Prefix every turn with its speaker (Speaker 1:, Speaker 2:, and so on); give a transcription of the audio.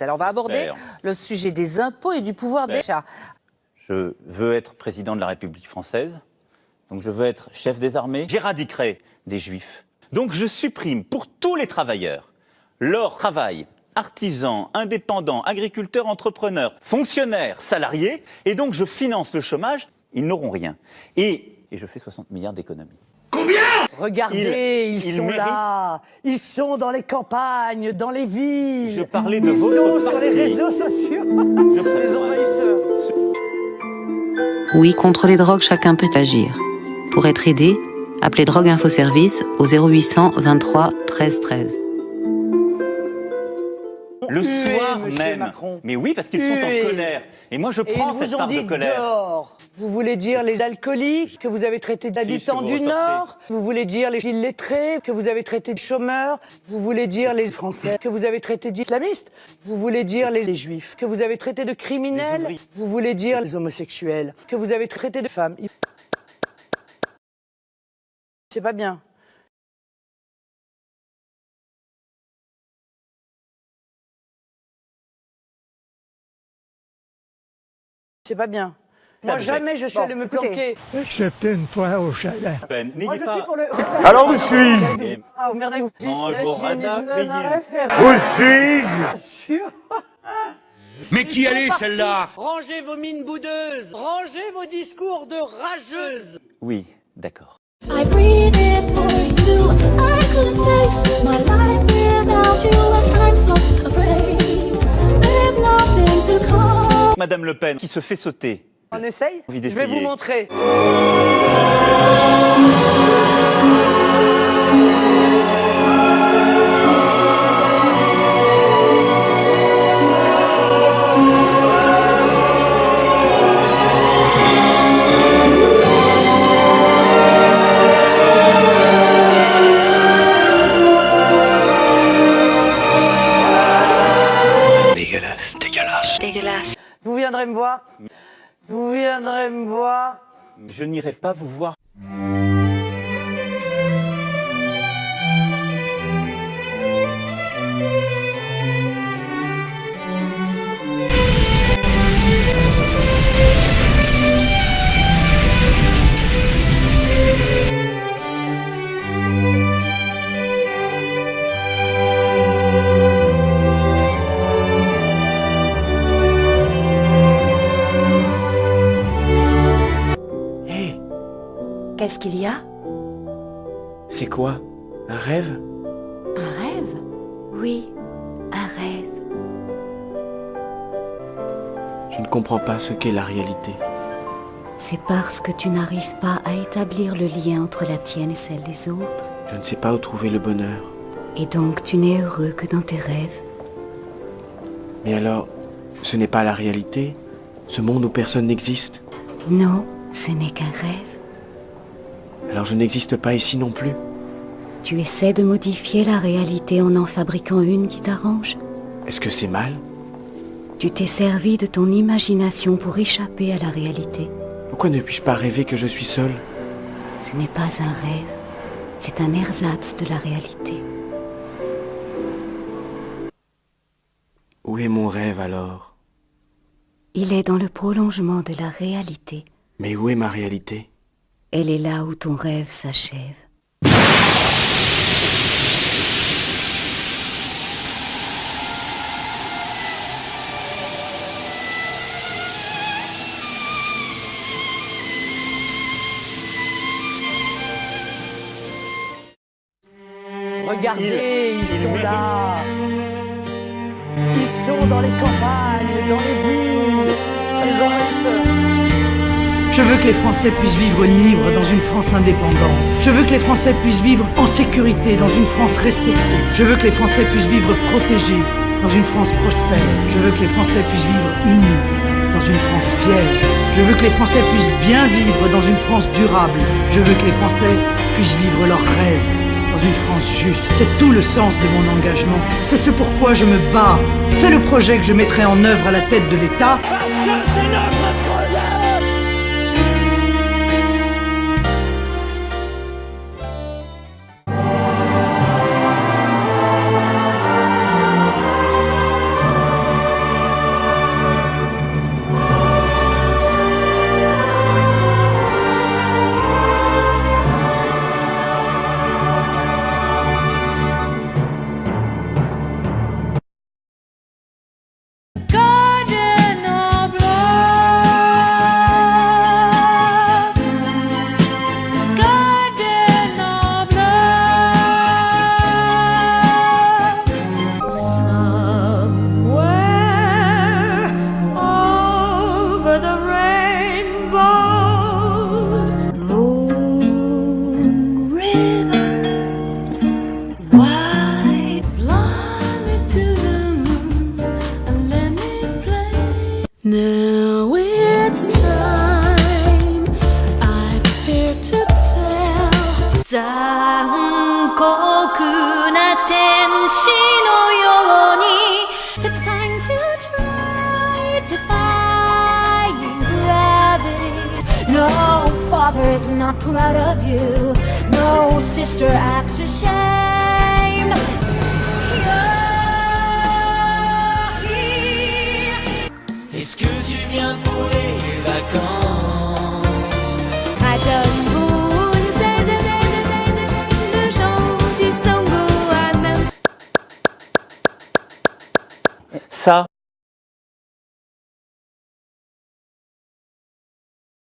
Speaker 1: Alors on va aborder le sujet des impôts et du pouvoir d'achat.
Speaker 2: Je veux être président de la République française, donc je veux être chef des armées. J'éradiquerai des juifs. Donc je supprime pour tous les travailleurs leur travail, artisans, indépendants, agriculteurs, entrepreneurs, fonctionnaires, salariés, et donc je finance le chômage, ils n'auront rien. Et je fais 60 milliards d'économies.
Speaker 3: Combien?
Speaker 1: Regardez, ils sont là, ils sont dans les campagnes, dans les villes.
Speaker 2: Je parlais de
Speaker 1: ils
Speaker 2: votre
Speaker 1: sont sur les réseaux sociaux, les envahisseurs.
Speaker 4: Oui, contre les drogues, chacun peut agir. Pour être aidé, appelez Drogue Info Service au 0800 23 13 13.
Speaker 2: Le soir
Speaker 1: Monsieur
Speaker 2: même.
Speaker 1: Macron.
Speaker 2: Mais oui, parce qu'ils sont en colère. Et moi, je prends cette part de colère.
Speaker 1: Dehors. Vous voulez dire les alcooliques que vous avez traités d'habitants du Nord? Vous voulez dire les illettrés que vous avez traités de chômeurs? Vous voulez dire les Français que vous avez traités d'islamistes? Vous voulez dire les Juifs que vous avez traités de criminels? Vous voulez dire les homosexuels que vous avez traités de femmes? C'est pas bien. C'est pas bien. Moi, jamais je suis allé me planquer.
Speaker 5: Excepté une fois au chalet.
Speaker 1: Moi, je suis pour le...
Speaker 5: Alors où suis-je?
Speaker 1: Ah, vous merdez, vous.
Speaker 5: Où suis-je?
Speaker 3: Mais qui elle est celle-là?
Speaker 1: Rangez vos mines boudeuses. Rangez vos discours de rageuses.
Speaker 2: Oui, d'accord.
Speaker 6: I breathe it for you. I couldn't face my life without you. I'm so afraid there's nothing to come.
Speaker 2: Madame Le Pen, qui se fait sauter.
Speaker 1: On essaye?
Speaker 2: Envie
Speaker 1: Je vais
Speaker 2: d'essayer.
Speaker 1: vous montrer.
Speaker 3: Dégueulasse, dégueulasse.
Speaker 6: Dégueulasse.
Speaker 1: Vous viendrez me voir. Vous viendrez me voir.
Speaker 2: Je n'irai pas vous voir.
Speaker 3: Hé,
Speaker 6: Qu'est-ce qu'il y a?
Speaker 3: c'est quoi? Un rêve?
Speaker 6: Un rêve? Oui, un rêve.
Speaker 3: Je ne comprends pas ce qu'est la réalité.
Speaker 6: C'est parce que tu n'arrives pas à établir le lien entre la tienne et celle des autres.
Speaker 3: Je ne sais pas où trouver le bonheur.
Speaker 6: Et donc tu n'es heureux que dans tes rêves.
Speaker 3: Mais alors, ce n'est pas la réalité? Ce monde où personne n'existe?
Speaker 6: Non, ce n'est qu'un rêve.
Speaker 3: Alors je n'existe pas ici non plus?
Speaker 6: Tu essaies de modifier la réalité en fabriquant une qui t'arrange.
Speaker 3: Est-ce que c'est mal?
Speaker 6: Tu t'es servi de ton imagination pour échapper à la réalité.
Speaker 3: Pourquoi ne puis-je pas rêver que je suis seul?
Speaker 6: Ce n'est pas un rêve, c'est un ersatz de la réalité.
Speaker 3: Où est mon rêve alors?
Speaker 6: Il est dans le prolongement de la réalité.
Speaker 3: Mais où est ma réalité?
Speaker 6: Elle est là où ton rêve s'achève.
Speaker 1: Regardez, ils sont là. Ils sont dans les campagnes, dans les villes. Les envahisseurs.
Speaker 7: Je veux que les Français puissent vivre libres dans une France indépendante. Je veux que les Français puissent vivre en sécurité dans une France respectée. Je veux que les Français puissent vivre protégés dans une France prospère. Je veux que les Français puissent vivre unis dans une France fière. Je veux que les Français puissent bien vivre dans une France durable. Je veux que les Français puissent vivre leurs rêves dans une France juste. C'est tout le sens de mon engagement. C'est ce pourquoi je me bats. C'est le projet que je mettrai en œuvre à la tête de l'État.
Speaker 5: Parce que c'est notre projet!
Speaker 6: 残酷な天使のように It's time to try defying gravity No father is not proud of you No sister acts ashamed You're here
Speaker 8: Est-ce que tu viens pour les vacances?
Speaker 6: I don't
Speaker 2: Ça,